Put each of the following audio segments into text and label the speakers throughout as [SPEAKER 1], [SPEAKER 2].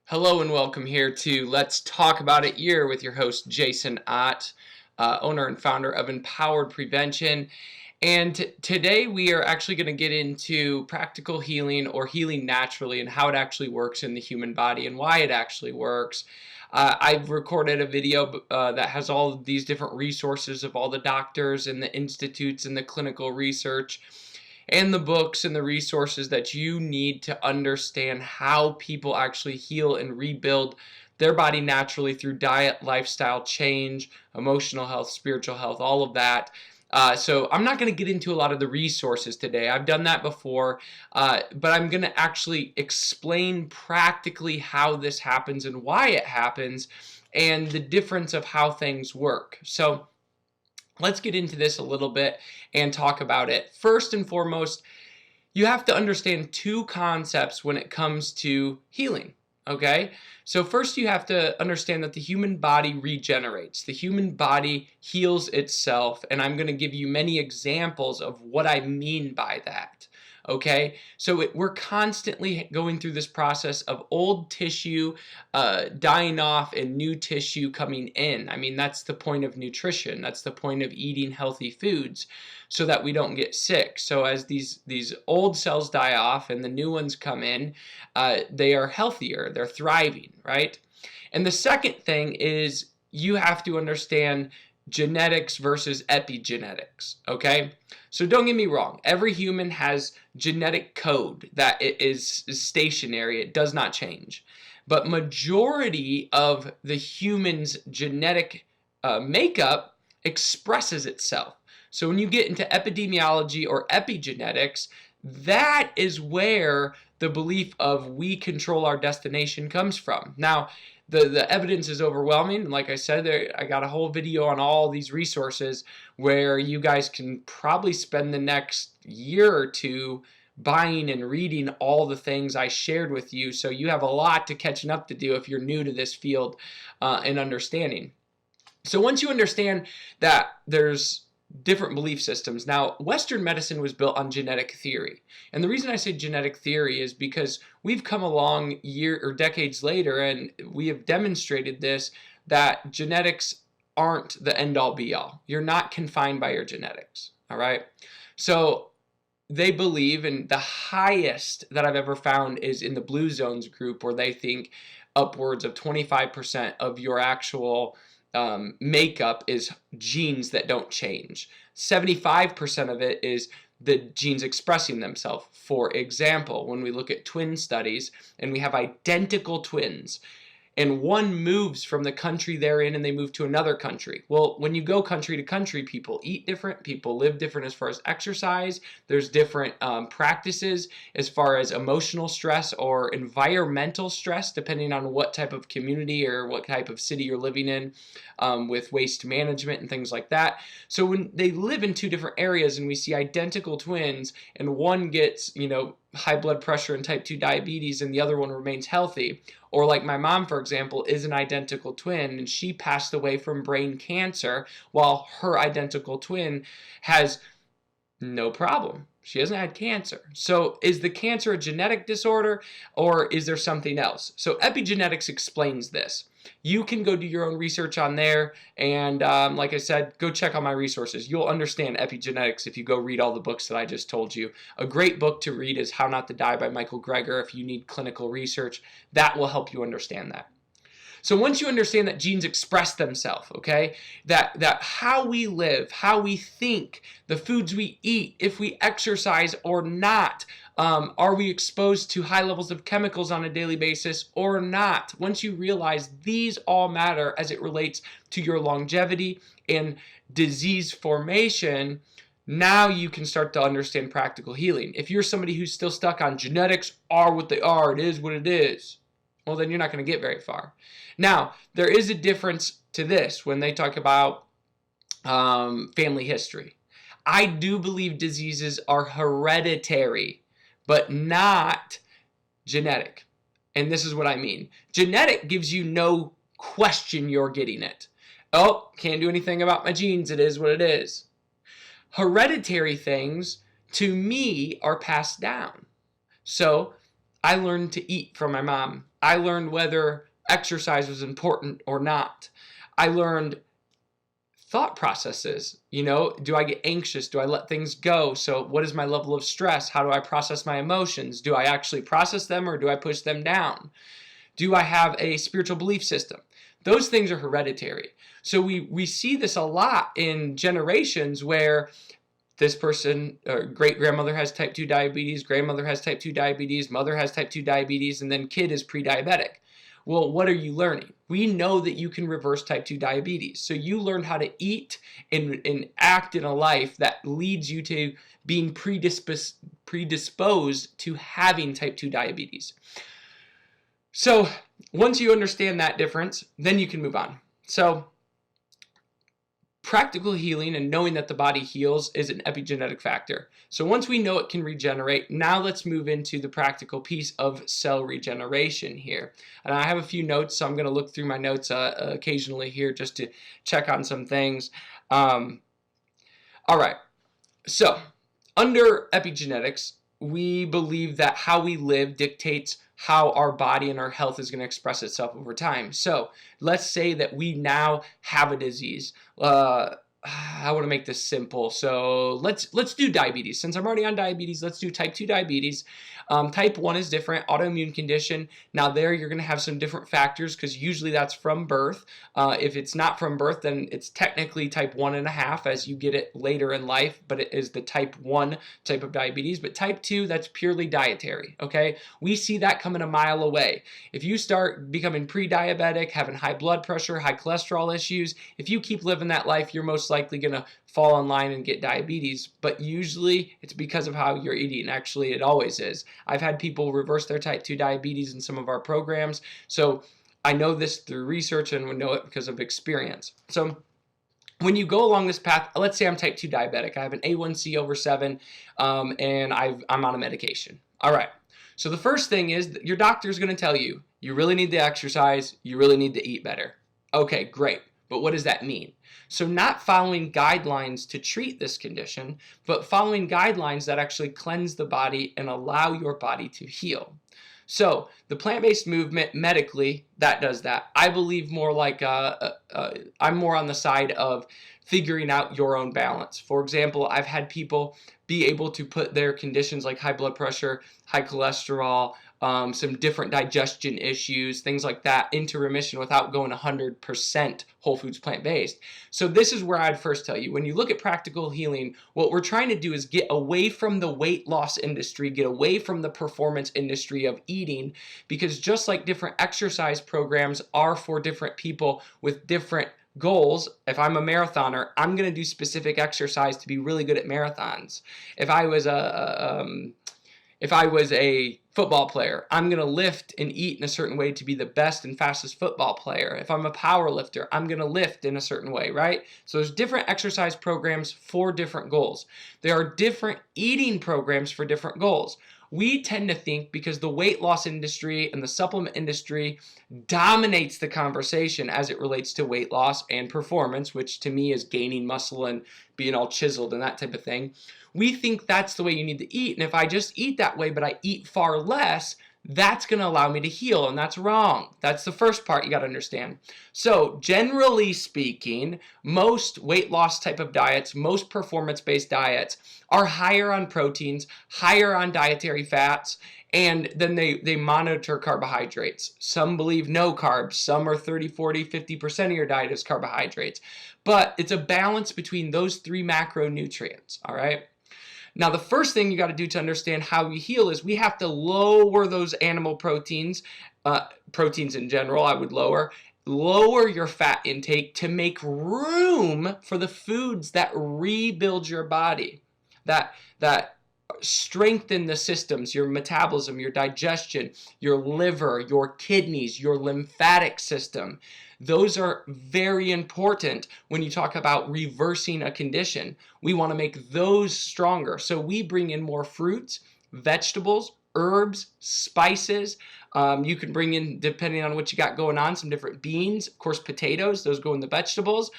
[SPEAKER 1] Hello and welcome here to Let's Talk About It Year with your host Jason Ott, owner and founder of Empowered Prevention. And today we are actually going to get into practical healing or healing naturally and how it actually works in the human body and why it actually works. I've recorded a video that has all of these different resources of all the doctors and the institutes and the clinical research and the books and the resources that you need to understand how people actually heal and rebuild their body naturally through diet, lifestyle change, emotional health, spiritual health, all of that. So I'm not going to get into a lot of the resources today. I've done that before, but I'm going to actually explain practically how this happens and why it happens and the difference of how things work. So let's get into this a little bit and talk about it. First and foremost, you have to understand two concepts when it comes to healing, okay? So first you have to understand that the human body regenerates. The human body heals itself, and I'm going to give you many examples of what I mean by that. Okay, so we're constantly going through this process of old tissue dying off and new tissue coming in. I mean, that's the point of nutrition. That's the point of eating healthy foods so that we don't get sick. So as these old cells die off and the new ones come in, they are healthier, they're thriving, right? And the second thing is you have to understand genetics versus epigenetics, okay? So don't get me wrong, every human has genetic code that is stationary, it does not change. But majority of the human's genetic makeup expresses itself. So when you get into epidemiology or epigenetics, that is where the belief of we control our destination comes from. Now, the evidence is overwhelming. Like I said, I got a whole video on all these resources where you guys can probably spend the next year or two buying and reading all the things I shared with you. So you have a lot to catching up to do if you're new to this field and understanding. So once you understand that there's different belief systems. Now, Western medicine was built on genetic theory. And the reason I say genetic theory is because we've come along year or decades later and we have demonstrated this, that genetics aren't the end-all be-all. You're not confined by your genetics, all right? So they believe, and the highest that I've ever found is in the Blue Zones group, where they think upwards of 25% of your actual makeup is genes that don't change. 75% of it is the genes expressing themselves. For example, when we look at twin studies and we have identical twins, and one moves from the country they're in and they move to another country. Well, when you go country to country, people eat different, people live different as far as exercise, there's different practices as far as emotional stress or environmental stress, depending on what type of community or what type of city you're living in, with waste management and things like that. So when they live in two different areas and we see identical twins and one gets, high blood pressure and type 2 diabetes and the other one remains healthy, or like my mom, for example, is an identical twin and she passed away from brain cancer while her identical twin has no problem. She hasn't had cancer. So is the cancer a genetic disorder or is there something else? So epigenetics explains this. You can go do your own research on there, and like I said, go check out my resources. You'll understand epigenetics if you go read all the books that I just told you. A great book to read is How Not to Die by Michael Greger if you need clinical research. That will help you understand that. So once you understand that genes express themselves, okay, that how we live, how we think, the foods we eat, if we exercise or not, are we exposed to high levels of chemicals on a daily basis or not? Once you realize these all matter as it relates to your longevity and disease formation, now you can start to understand practical healing. If you're somebody who's still stuck on genetics are what they are, it is what it is, well, then you're not going to get very far. Now, there is a difference to this when they talk about family history. I do believe diseases are hereditary, but not genetic. And this is what I mean. Genetic gives you no question you're getting it. Oh, can't do anything about my genes. It is what it is. Hereditary things, to me, are passed down. So I learned to eat from my mom. I learned whether exercise was important or not. I learned thought processes. Do I get anxious? Do I let things go? So what is my level of stress? How do I process my emotions? Do I actually process them or do I push them down? Do I have a spiritual belief system? Those things are hereditary. So we see this a lot in generations where this person, great-grandmother has type 2 diabetes, grandmother has type 2 diabetes, mother has type 2 diabetes, and then kid is pre-diabetic. Well, what are you learning? We know that you can reverse type 2 diabetes. So you learn how to eat and act in a life that leads you to being predisposed to having type 2 diabetes. So once you understand that difference, then you can move on. So practical healing and knowing that the body heals is an epigenetic factor. So once we know it can regenerate, now let's move into the practical piece of cell regeneration here. And I have a few notes, so I'm going to look through my notes occasionally here just to check on some things. All right, so under epigenetics, we believe that how we live dictates how our body and our health is going to express itself over time. So let's say that we now have a disease. I want to make this simple. So let's do diabetes. Since I'm already on diabetes, let's do type 2 diabetes. Type 1 is different, autoimmune condition. Now there you're going to have some different factors because usually that's from birth. If it's not from birth, then it's technically type 1.5 as you get it later in life, but it is the type 1 type of diabetes. But type 2, that's purely dietary, okay? We see that coming a mile away. If you start becoming pre-diabetic, having high blood pressure, high cholesterol issues, if you keep living that life, you're most likely going to fall in line and get diabetes, but usually it's because of how you're eating. Actually, it always is. I've had people reverse their type 2 diabetes in some of our programs, so I know this through research and would know it because of experience. So when you go along this path, let's say I'm type 2 diabetic. I have an A1C over 7, and I'm on a medication. All right. So the first thing is that your doctor is going to tell you, you really need to exercise, you really need to eat better. Okay, great. But what does that mean? So not following guidelines to treat this condition, but following guidelines that actually cleanse the body and allow your body to heal. So the plant-based movement medically, that does that. I believe more like, I'm more on the side of figuring out your own balance. For example, I've had people be able to put their conditions like high blood pressure, high cholesterol, some different digestion issues, things like that, into remission without going 100% whole foods plant-based. So this is where I'd first tell you, when you look at practical healing, what we're trying to do is get away from the weight loss industry, get away from the performance industry of eating, because just like different exercise programs are for different people with different goals. If I'm a marathoner, I'm going to do specific exercise to be really good at marathons. If I was a football player, I'm going to lift and eat in a certain way to be the best and fastest football player. If I'm a power lifter, I'm going to lift in a certain way, right? So there's different exercise programs for different goals. There are different eating programs for different goals. We tend to think because the weight loss industry and the supplement industry dominates the conversation as it relates to weight loss and performance, which to me is gaining muscle and being all chiseled and that type of thing. We think that's the way you need to eat. And if I just eat that way, but I eat far less, that's going to allow me to heal, and that's wrong. That's the first part you got to understand. So generally speaking, most weight loss type of diets, most performance-based diets are higher on proteins, higher on dietary fats, and then they monitor carbohydrates. Some believe no carbs. Some are 30, 40, 50% of your diet is carbohydrates. But it's a balance between those three macronutrients, all right? Now, the first thing you got to do to understand how we heal is we have to lower those animal proteins, proteins in general, I would lower your fat intake to make room for the foods that rebuild your body, that strengthen the systems, your metabolism, your digestion, your liver, your kidneys, your lymphatic system. Those are very important when you talk about reversing a condition. We want to make those stronger. So we bring in more fruits, vegetables, herbs, spices, You can bring in, depending on what you got going on, some different beans. Of course, potatoes, those go in the vegetables.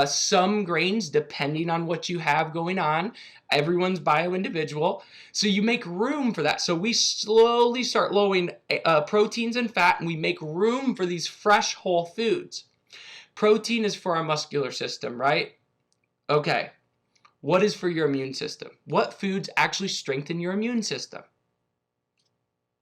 [SPEAKER 1] Some grains, depending on what you have going on. Everyone's bio-individual. So you make room for that. So we slowly start lowering proteins and fat, and we make room for these fresh whole foods. Protein is for our muscular system, right? Okay. What is for your immune system? What foods actually strengthen your immune system?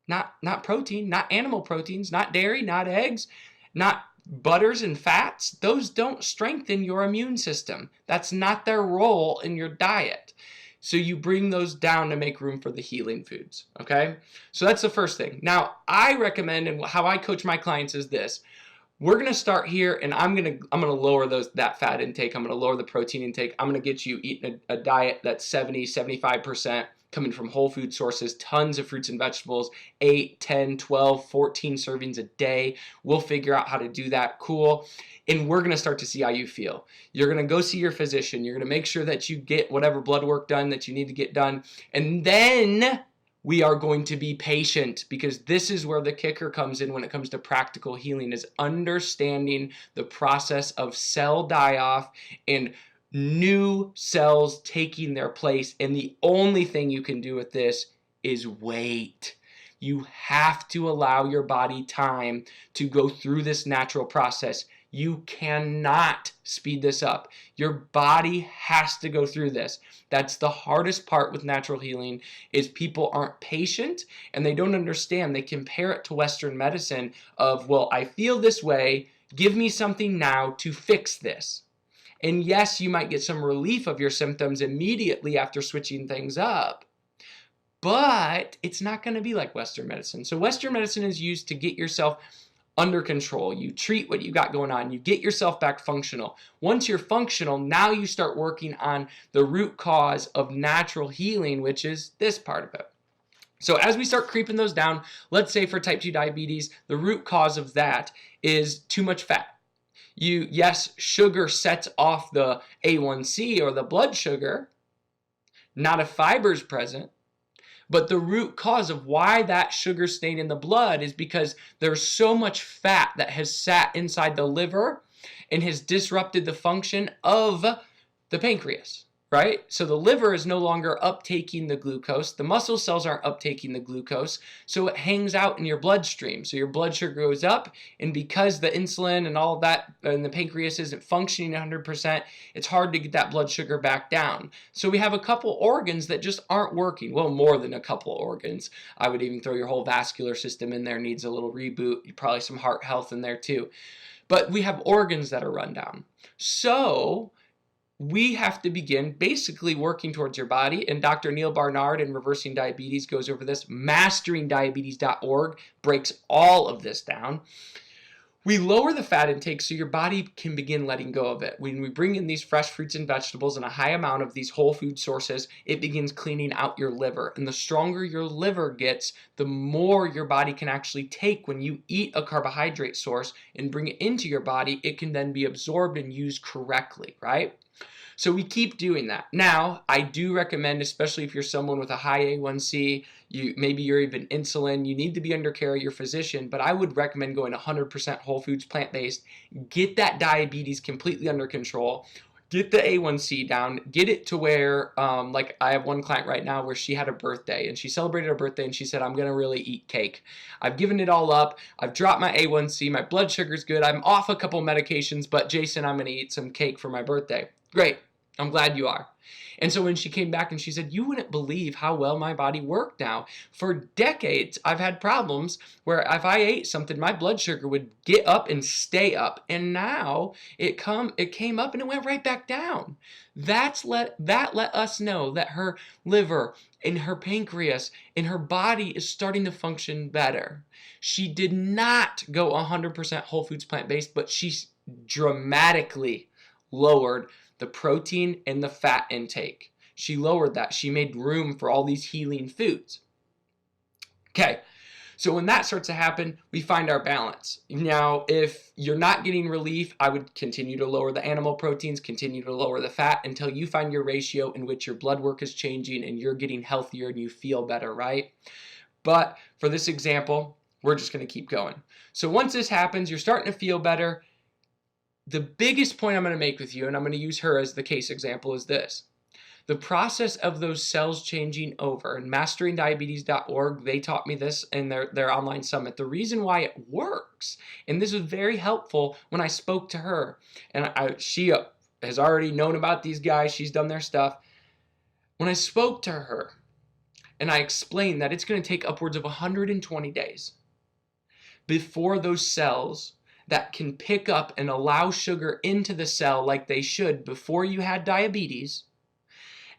[SPEAKER 1] Not protein, not animal proteins, not dairy, not eggs, not butters and fats. Those don't strengthen your immune system. That's not their role in your diet. So you bring those down to make room for the healing foods, okay? So that's the first thing. Now, I recommend, and how I coach my clients is this. We're going to start here, and I'm going to lower that fat intake. I'm going to lower the protein intake. I'm going to get you eating a diet that's 70, 75% coming from whole food sources, tons of fruits and vegetables, 8, 10, 12, 14 servings a day. We'll figure out how to do that. Cool. And we're going to start to see how you feel. You're going to go see your physician. You're going to make sure that you get whatever blood work done that you need to get done. And then we are going to be patient, because this is where the kicker comes in when it comes to practical healing, is understanding the process of cell die-off and new cells taking their place. And the only thing you can do with this is wait. You have to allow your body time to go through this natural process. You cannot speed this up. Your body has to go through this. That's the hardest part with natural healing, is people aren't patient and they don't understand. They compare it to Western medicine of, well, I feel this way, give me something now to fix this. And yes, you might get some relief of your symptoms immediately after switching things up, but it's not going to be like Western medicine. So Western medicine is used to get yourself under control. You treat what you got going on. You get yourself back functional. Once you're functional, now you start working on the root cause of natural healing, which is this part of it. So as we start creeping those down, let's say for type 2 diabetes, the root cause of that is too much fat. Yes, sugar sets off the A1C or the blood sugar, not if fiber is present. But the root cause of why that sugar stayed in the blood is because there's so much fat that has sat inside the liver and has disrupted the function of the pancreas, right? So the liver is no longer uptaking the glucose. The muscle cells aren't uptaking the glucose, so it hangs out in your bloodstream. So your blood sugar goes up, and because the insulin and all of that and the pancreas isn't functioning 100%, it's hard to get that blood sugar back down. So we have a couple organs that just aren't working. Well, more than a couple organs. I would even throw your whole vascular system in there, needs a little reboot. Probably some heart health in there too. But we have organs that are run down. So we have to begin basically working towards your body. And Dr. Neil Barnard in Reversing Diabetes goes over this. MasteringDiabetes.org breaks all of this down. We lower the fat intake so your body can begin letting go of it. When we bring in these fresh fruits and vegetables and a high amount of these whole food sources, it begins cleaning out your liver. And the stronger your liver gets, the more your body can actually take. When you eat a carbohydrate source and bring it into your body, it can then be absorbed and used correctly, right? So we keep doing that. Now, I do recommend, especially if you're someone with a high A1C, maybe you're even insulin, you need to be under care of your physician, but I would recommend going 100% whole foods, plant-based. Get that diabetes completely under control. Get the A1C down. Get it to where, like I have one client right now where she had a birthday and she celebrated her birthday and she said, I'm going to really eat cake. I've given it all up. I've dropped my A1C. My blood sugar's good. I'm off a couple medications, but Jason, I'm going to eat some cake for my birthday. Great. I'm glad you are. And so when she came back and she said, you wouldn't believe how well my body worked now. For decades, I've had problems where if I ate something, my blood sugar would get up and stay up. And now it came up and it went right back down. That let us know that her liver and her pancreas and her body is starting to function better. She did not go 100% whole foods plant-based, but she dramatically lowered the protein and the fat intake. She lowered that. She made room for all these healing foods. Okay, so when that starts to happen, we find our balance. Now, if you're not getting relief, I would continue to lower the animal proteins, continue to lower the fat until you find your ratio in which your blood work is changing and you're getting healthier and you feel better, right? But for this example, We're just going to keep going. So once this happens, you're starting to feel better. The biggest point I'm going to make with you, and I'm going to use her as the case example, is this. The process of those cells changing over, and masteringdiabetes.org, they taught me this in their online summit. The reason why it works, and this was very helpful when I spoke to her, and she has already known about these guys, she's done their stuff. When I spoke to her, and I explained that it's going to take upwards of 120 days before those cells that can pick up and allow sugar into the cell like they should before you had diabetes,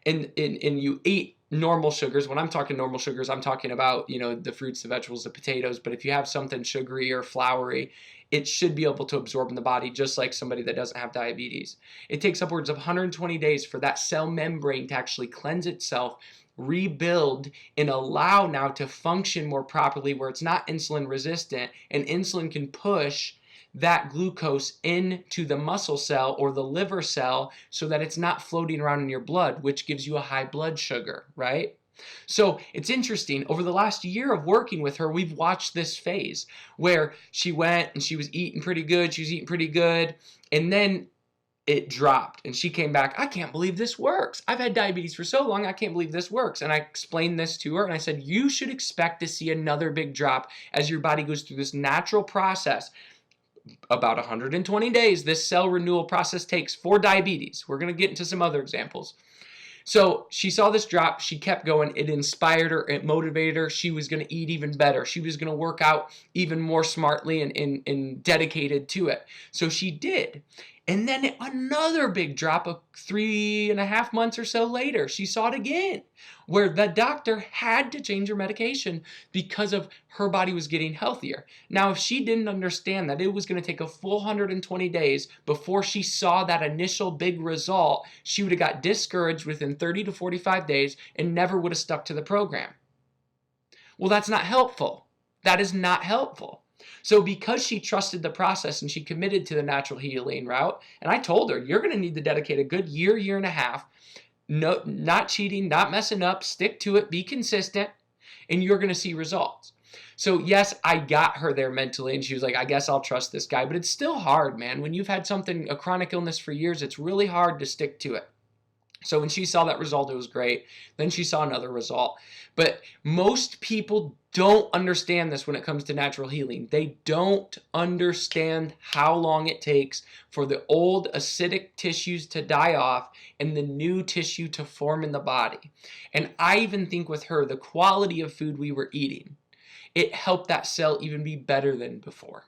[SPEAKER 1] and you eat normal sugars. When I'm talking normal sugars, I'm talking about, the fruits, the vegetables, the potatoes. But if you have something sugary or floury, it should be able to absorb in the body just like somebody that doesn't have diabetes. It takes upwards of 120 days for that cell membrane to actually cleanse itself, rebuild, and allow now to function more properly where it's not insulin resistant, and insulin can push that glucose into the muscle cell or the liver cell so that it's not floating around in your blood, which gives you a high blood sugar, right? So it's interesting. Over the last year of working with her, we've watched this phase where she went and she was eating pretty good, and then it dropped and she came back. I can't believe this works. I've had diabetes for so long. I can't believe this works. And I explained this to her and I said, you should expect to see another big drop as your body goes through this natural process. About 120 days this cell renewal process takes for diabetes. We're going to get into some other examples. So she saw this drop. She kept going. It inspired her. It motivated her. She was going to eat even better. She was going to work out even more smartly and dedicated to it. So she did. And then another big drop of 3.5 months or so later, she saw it again, where the doctor had to change her medication because of her body was getting healthier. Now, if she didn't understand that it was going to take a full 120 days before she saw that initial big result, she would have got discouraged within 30 to 45 days and never would have stuck to the program. Well, that's not helpful. That is not helpful. So because she trusted the process and she committed to the natural healing route, and I told her, you're going to need to dedicate a good year and a half, no, not cheating, not messing up, stick to it, be consistent, and you're going to see results. So yes, I got her there mentally, and she was like, I guess I'll trust this guy. But it's still hard, man. When you've had a chronic illness for years, it's really hard to stick to it. So when she saw that result, it was great. Then she saw another result. But most people don't understand this when it comes to natural healing. They don't understand how long it takes for the old acidic tissues to die off and the new tissue to form in the body. And I even think with her, the quality of food we were eating, it helped that cell even be better than before.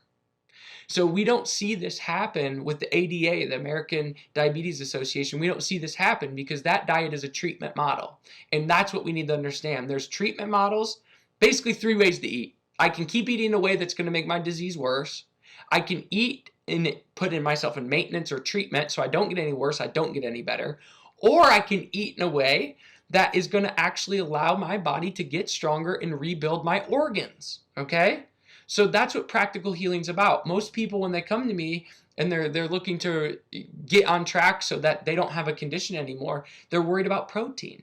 [SPEAKER 1] So we don't see this happen with the ADA, the American Diabetes Association. We don't see this happen because that diet is a treatment model. And that's what we need to understand. There's treatment models, basically 3 ways to eat. I can keep eating in a way that's going to make my disease worse. I can eat and put in myself in maintenance or treatment so I don't get any worse, I don't get any better. Or I can eat in a way that is going to actually allow my body to get stronger and rebuild my organs, okay? So that's what practical healing's about. Most people, when they come to me and they're looking to get on track so that they don't have a condition anymore, they're worried about protein.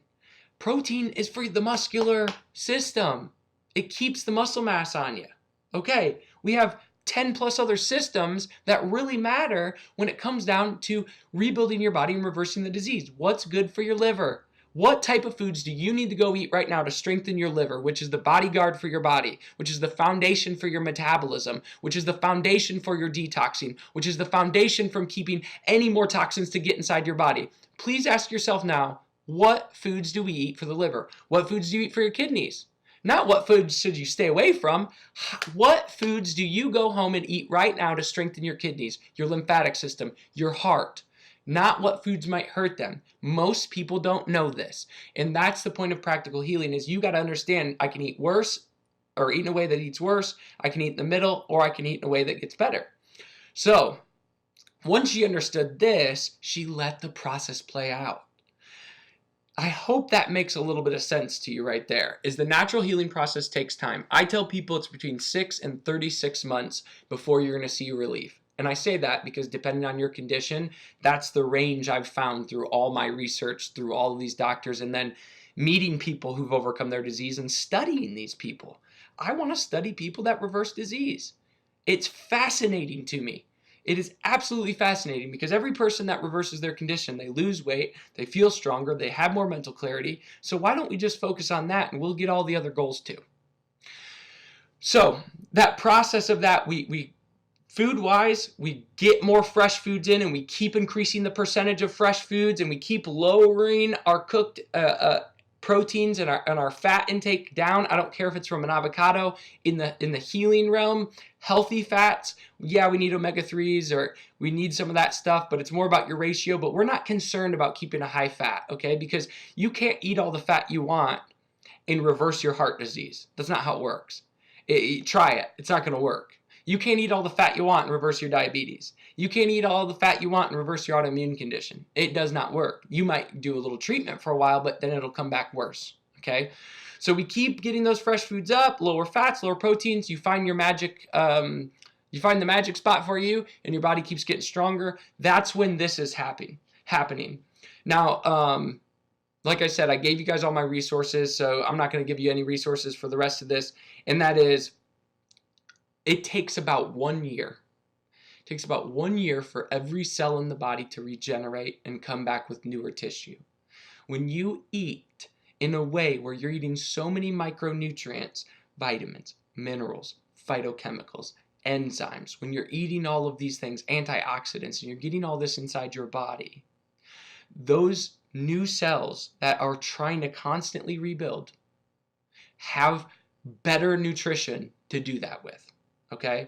[SPEAKER 1] Protein is for the muscular system. It keeps the muscle mass on you. Okay, we have 10 plus other systems that really matter when it comes down to rebuilding your body and reversing the disease. What's good for your liver? What type of foods do you need to go eat right now to strengthen your liver, which is the bodyguard for your body, which is the foundation for your metabolism, which is the foundation for your detoxing, which is the foundation from keeping any more toxins to get inside your body? Please ask yourself now, what foods do we eat for the liver? What foods do you eat for your kidneys? Not what foods should you stay away from. What foods do you go home and eat right now to strengthen your kidneys, your lymphatic system, your heart? Not what foods might hurt them. Most people don't know this. And that's the point of practical healing, is you got to understand, I can eat worse or eat in a way that eats worse. I can eat in the middle, or I can eat in a way that gets better. So once she understood this, she let the process play out. I hope that makes a little bit of sense to you right there. Is the natural healing process takes time. I tell people it's between 6 and 36 months before you're going to see relief. And I say that because depending on your condition, that's the range I've found through all my research, through all of these doctors, and then meeting people who've overcome their disease and studying these people. I want to study people that reverse disease. It's fascinating to me. It is absolutely fascinating because every person that reverses their condition, they lose weight, they feel stronger, they have more mental clarity. So why don't we just focus on that and we'll get all the other goals too. So that process of that, we food-wise, we get more fresh foods in and we keep increasing the percentage of fresh foods and we keep lowering our cooked proteins and our fat intake down. I don't care if it's from an avocado. In the healing realm, healthy fats, yeah, we need omega-3s or we need some of that stuff, but it's more about your ratio. But we're not concerned about keeping a high fat, okay? Because you can't eat all the fat you want and reverse your heart disease. That's not how it works. Try it. It's not going to work. You can't eat all the fat you want and reverse your diabetes. You can't eat all the fat you want and reverse your autoimmune condition. It does not work. You might do a little treatment for a while, but then it'll come back worse, okay? So we keep getting those fresh foods up, lower fats, lower proteins. You find your magic, you find the magic spot for you, and your body keeps getting stronger. That's when this is happening. Now, like I said, I gave you guys all my resources, so I'm not going to give you any resources for the rest of this, and that is, it takes about 1 year. It takes about 1 year for every cell in the body to regenerate and come back with newer tissue. When you eat in a way where you're eating so many micronutrients, vitamins, minerals, phytochemicals, enzymes, when you're eating all of these things, antioxidants, and you're getting all this inside your body, those new cells that are trying to constantly rebuild have better nutrition to do that with. Okay,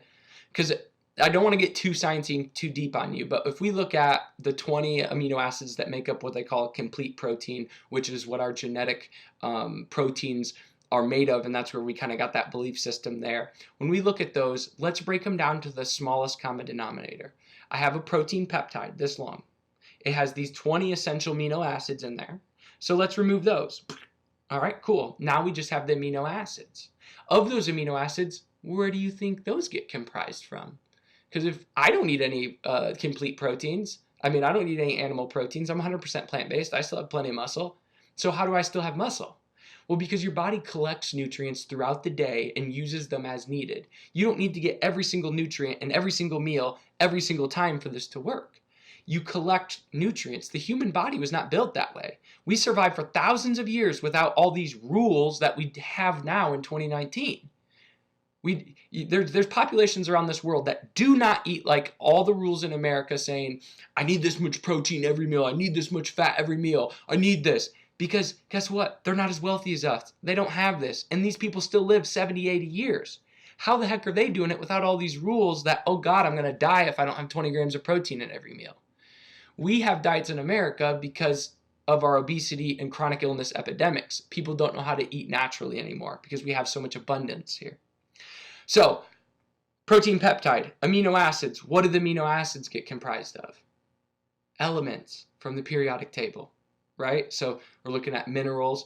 [SPEAKER 1] because I don't want to get too sciencey, too deep on you, but if we look at the 20 amino acids that make up what they call a complete protein, which is what our genetic proteins are made of, and that's where we kind of got that belief system there. When we look at those, let's break them down to the smallest common denominator. I have a protein peptide this long. It has these 20 essential amino acids in there. So let's remove those. All right, cool. Now we just have the amino acids. Of those amino acids, where do you think those get comprised from? Because if I don't eat any complete proteins, I mean, I don't eat any animal proteins. I'm 100% plant-based. I still have plenty of muscle. So how do I still have muscle? Well, because your body collects nutrients throughout the day and uses them as needed. You don't need to get every single nutrient in every single meal every single time for this to work. You collect nutrients. The human body was not built that way. We survived for thousands of years without all these rules that we have now in 2019. There's populations around this world that do not eat like all the rules in America saying, I need this much protein every meal, I need this much fat every meal, I need this. Because guess what? They're not as wealthy as us. They don't have this. And these people still live 70, 80 years. How the heck are they doing it without all these rules that, oh God, I'm going to die if I don't have 20 grams of protein in every meal? We have diets in America because of our obesity and chronic illness epidemics. People don't know how to eat naturally anymore because we have so much abundance here. So, protein peptide, amino acids. What do the amino acids get comprised of? Elements from the periodic table, right? So, we're looking at minerals,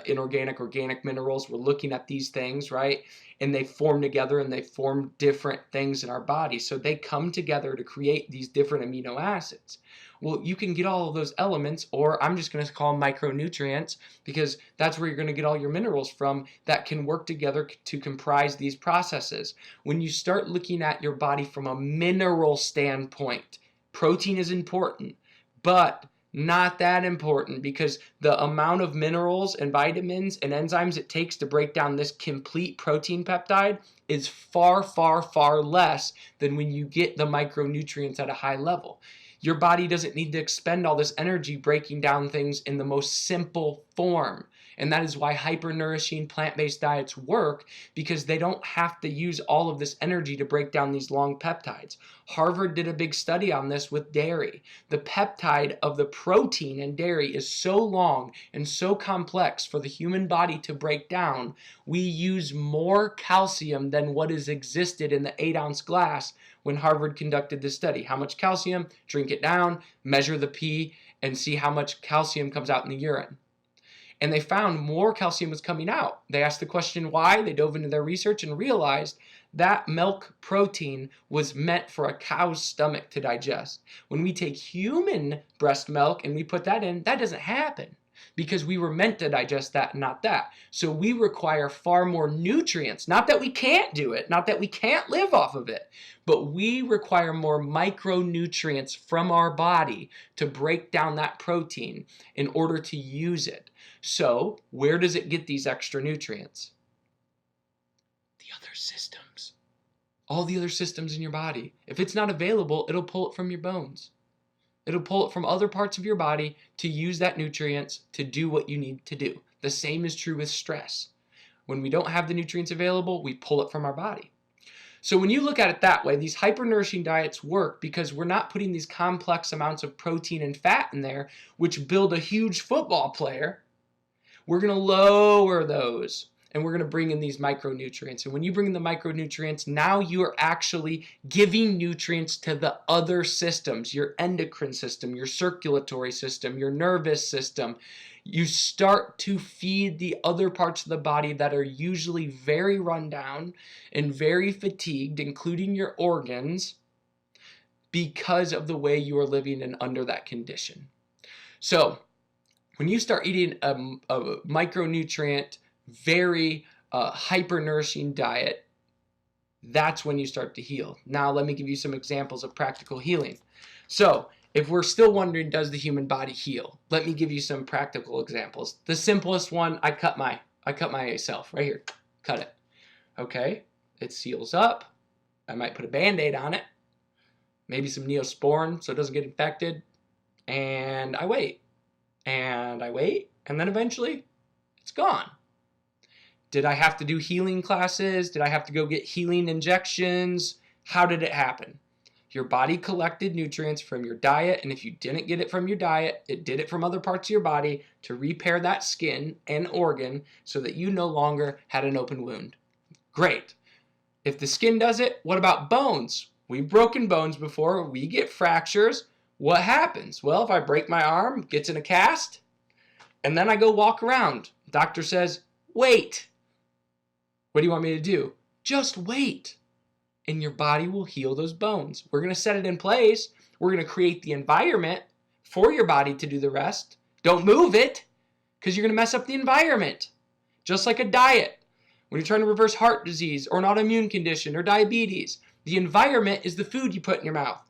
[SPEAKER 1] inorganic, organic minerals. We're looking at these things, right? And they form together and they form different things in our body. So, they come together to create these different amino acids. Well, you can get all of those elements, or I'm just going to call them micronutrients, because that's where you're going to get all your minerals from that can work together to comprise these processes. When you start looking at your body from a mineral standpoint, protein is important, but not that important, because the amount of minerals and vitamins and enzymes it takes to break down this complete protein peptide is far, far, far less than when you get the micronutrients at a high level. Your body doesn't need to expend all this energy breaking down things in the most simple form. And that is why hyper-nourishing plant-based diets work, because they don't have to use all of this energy to break down these long peptides. Harvard did a big study on this with dairy. The peptide of the protein in dairy is so long and so complex for the human body to break down. We use more calcium than what is existed in the 8-ounce glass when Harvard conducted this study. How much calcium? Drink it down, measure the P, and see how much calcium comes out in the urine. And they found more calcium was coming out. They asked the question why. They dove into their research and realized that milk protein was meant for a cow's stomach to digest. When we take human breast milk and we put that in, that doesn't happen. because we were meant to digest that and not that. So we require far more nutrients. Not that we can't do it, not that we can't live off of it, but we require more micronutrients from our body to break down that protein in order to use it. So where does it get these extra nutrients? The other systems. All the other systems in your body. If it's not available, it'll pull it from your bones. It'll pull it from other parts of your body to use that nutrients to do what you need to do. The same is true with stress. When we don't have the nutrients available, we pull it from our body. So when you look at it that way, these hypernourishing diets work because we're not putting these complex amounts of protein and fat in there, which build a huge football player. We're going to lower those. And we're going to bring in these micronutrients. And when you bring in the micronutrients, now you are actually giving nutrients to the other systems, your endocrine system, your circulatory system, your nervous system. You start to feed the other parts of the body that are usually very run down and very fatigued, including your organs, because of the way you are living and under that condition. So when you start eating a micronutrient, very hyper-nourishing diet, that's when you start to heal. Now let me give you some examples of practical healing. So if we're still wondering, does the human body heal? Let me give you some practical examples. The simplest one, I cut myself right here. Cut it. Okay, it seals up. I might put a Band-Aid on it. Maybe some Neosporin so it doesn't get infected. And I wait. And I wait. And then eventually it's gone. Did I have to do healing classes? Did I have to go get healing injections? How did it happen? Your body collected nutrients from your diet, and if you didn't get it from your diet, it did it from other parts of your body to repair that skin and organ so that you no longer had an open wound. Great. If the skin does it, what about bones? We've broken bones before. We get fractures. What happens? Well, if I break my arm, gets in a cast, and then I go walk around. Doctor says, wait. What do you want me to do? Just wait. And your body will heal those bones. We're going to set it in place. We're going to create the environment for your body to do the rest. Don't move it because you're going to mess up the environment. Just like a diet. When you're trying to reverse heart disease or an autoimmune condition or diabetes, the environment is the food you put in your mouth.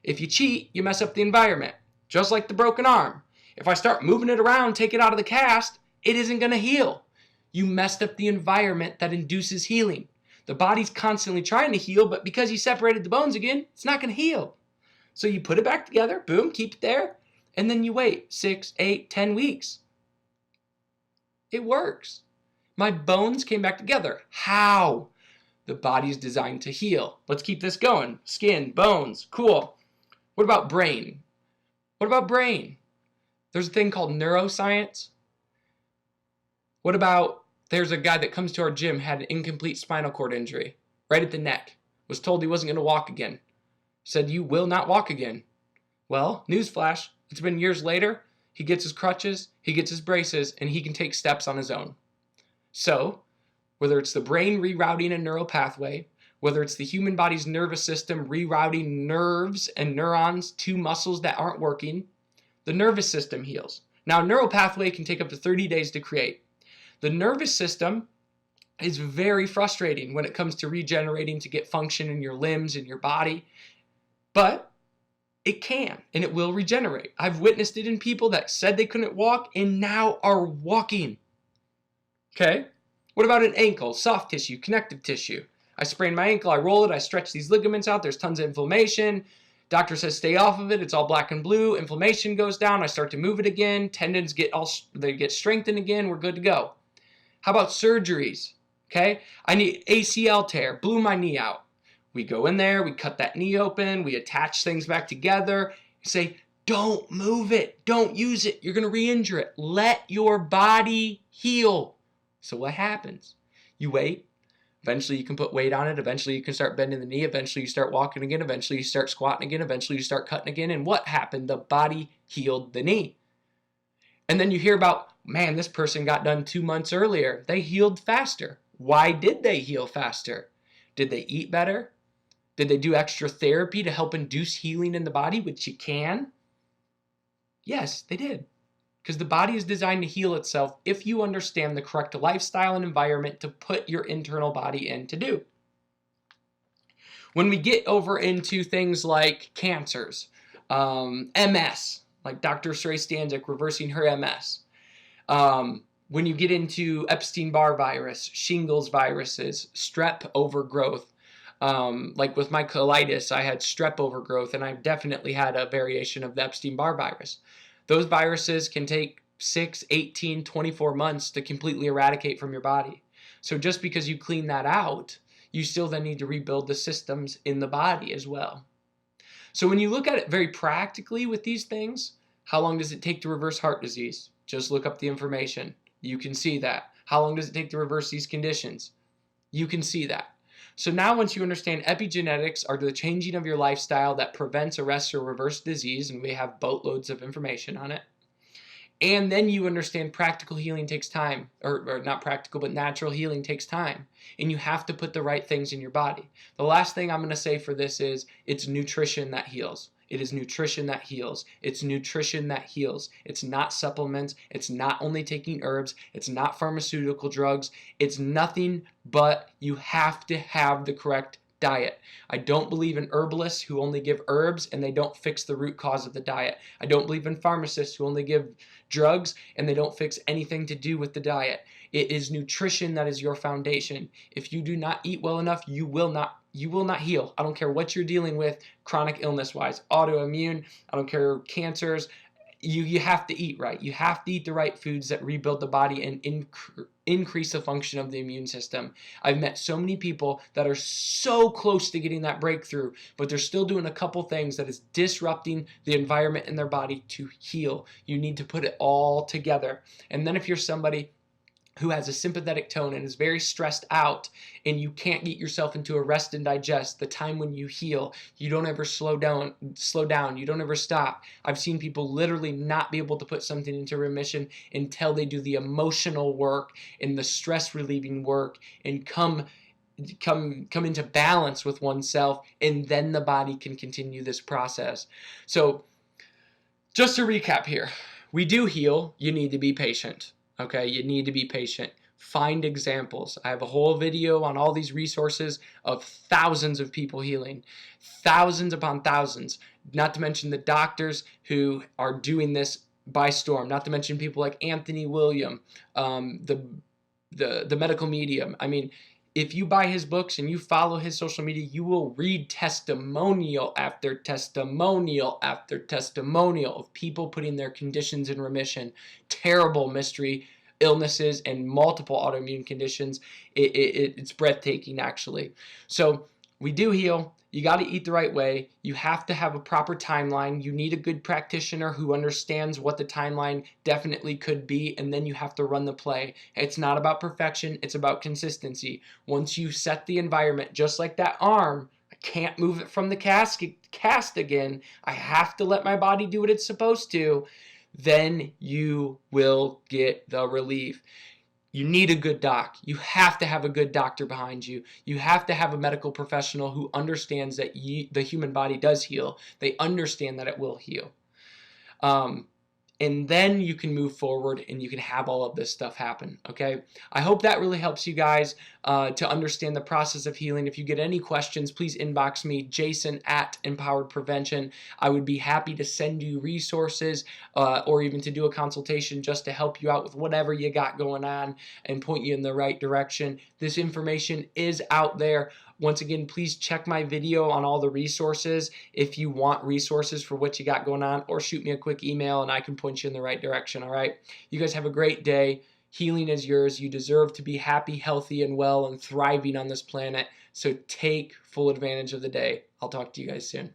[SPEAKER 1] If you cheat, you mess up the environment. Just like the broken arm. If I start moving it around, take it out of the cast, it isn't going to heal. You messed up the environment that induces healing. The body's constantly trying to heal, but because you separated the bones again, it's not going to heal. So you put it back together, boom, keep it there, and then you wait 6, 8, 10 weeks. It works. My bones came back together. How? The body's designed to heal. Let's keep this going. Skin, bones, cool. What about brain? What about brain? There's a thing called neuroscience. What about there's a guy that comes to our gym, had an incomplete spinal cord injury, right at the neck, was told he wasn't going to walk again. Said, you will not walk again. Well, newsflash, it's been years later, he gets his crutches, he gets his braces, and he can take steps on his own. So, whether it's the brain rerouting a neural pathway, whether it's the human body's nervous system rerouting nerves and neurons to muscles that aren't working, the nervous system heals. Now, a neural pathway can take up to 30 days to create. The nervous system is very frustrating when it comes to regenerating to get function in your limbs and your body, but it can and it will regenerate. I've witnessed it in people that said they couldn't walk and now are walking. Okay? What about an ankle, soft tissue, connective tissue? I sprain my ankle, I roll it, I stretch these ligaments out, there's tons of inflammation. Doctor says stay off of it, it's all black and blue, inflammation goes down, I start to move it again, tendons get strengthened again, we're good to go. How about surgeries? Okay, I need ACL tear, blew my knee out. We go in there, we cut that knee open, we attach things back together, say, don't move it, don't use it, you're going to re-injure it. Let your body heal. So what happens? You wait, eventually you can put weight on it, eventually you can start bending the knee, eventually you start walking again, eventually you start squatting again, eventually you start cutting again, and what happened? The body healed the knee. And then you hear about, man, this person got done 2 months earlier. They healed faster. Why did they heal faster? Did they eat better? Did they do extra therapy to help induce healing in the body, which you can? Yes, they did. because the body is designed to heal itself if you understand the correct lifestyle and environment to put your internal body in to do. When we get over into things like cancers, MS, like Dr. Sray Stanzik reversing her MS, when you get into Epstein-Barr virus, shingles viruses, strep overgrowth, like with my colitis, I had strep overgrowth, and I've definitely had a variation of the Epstein-Barr virus. Those viruses can take 6, 18, 24 months to completely eradicate from your body. So just because you clean that out, you still then need to rebuild the systems in the body as well. So when you look at it very practically with these things, how long does it take to reverse heart disease? Just look up the information. You can see that. How long does it take to reverse these conditions? You can see that. So now once you understand epigenetics are the changing of your lifestyle that prevents, arrests, or reverses disease, and we have boatloads of information on it, and then you understand practical healing takes time, or not practical, but natural healing takes time. And you have to put the right things in your body. The last thing I'm going to say for this is it's nutrition that heals. It is nutrition that heals. It's nutrition that heals. It's not supplements. It's not only taking herbs. It's not pharmaceutical drugs. It's nothing but you have to have the correct diet. I don't believe in herbalists who only give herbs and they don't fix the root cause of the diet. I don't believe in pharmacists who only give drugs and they don't fix anything to do with the diet. It is nutrition that is your foundation. If you do not eat well enough, you will not heal. I don't care what you're dealing with chronic illness wise, autoimmune, I don't care, cancers. You have to eat right. You have to eat the right foods that rebuild the body and increase the function of the immune system. I've met so many people that are so close to getting that breakthrough, but they're still doing a couple things that is disrupting the environment in their body to heal. You need to put it all together. And then if you're somebody who has a sympathetic tone and is very stressed out and you can't get yourself into a rest and digest, the time when you heal, you don't ever slow down, you don't ever stop. I've seen people literally not be able to put something into remission until they do the emotional work and the stress relieving work and come into balance with oneself, and then the body can continue this process. So just to recap here, we do heal, you need to be patient. Okay, you need to be patient. Find examples. I have a whole video on all these resources of thousands of people healing. Thousands upon thousands. Not to mention the doctors who are doing this by storm. Not to mention people like Anthony William, the medical medium. I mean, if you buy his books and you follow his social media, you will read testimonial after testimonial after testimonial of people putting their conditions in remission. Terrible mystery illnesses and multiple autoimmune conditions. It's breathtaking, actually. So we do heal. You got to eat the right way. You have to have a proper timeline. You need a good practitioner who understands what the timeline definitely could be, and then you have to run the play. It's not about perfection. It's about consistency. Once you set the environment, just like that arm, I can't move it from the cast again. I have to let my body do what it's supposed to. Then you will get the relief. You need a good doc. You have to have a good doctor behind you. You have to have a medical professional who understands that the human body does heal. They understand that it will heal. And then you can move forward and you can have all of this stuff happen, okay? I hope that really helps you guys to understand the process of healing. If you get any questions, please inbox me, Jason at Empowered Prevention. I would be happy to send you resources or even to do a consultation just to help you out with whatever you got going on and point you in the right direction. This information is out there. Once again, please check my video on all the resources if you want resources for what you got going on, or shoot me a quick email and I can point you in the right direction, all right? You guys have a great day. Healing is yours. You deserve to be happy, healthy, and well and thriving on this planet. So take full advantage of the day. I'll talk to you guys soon.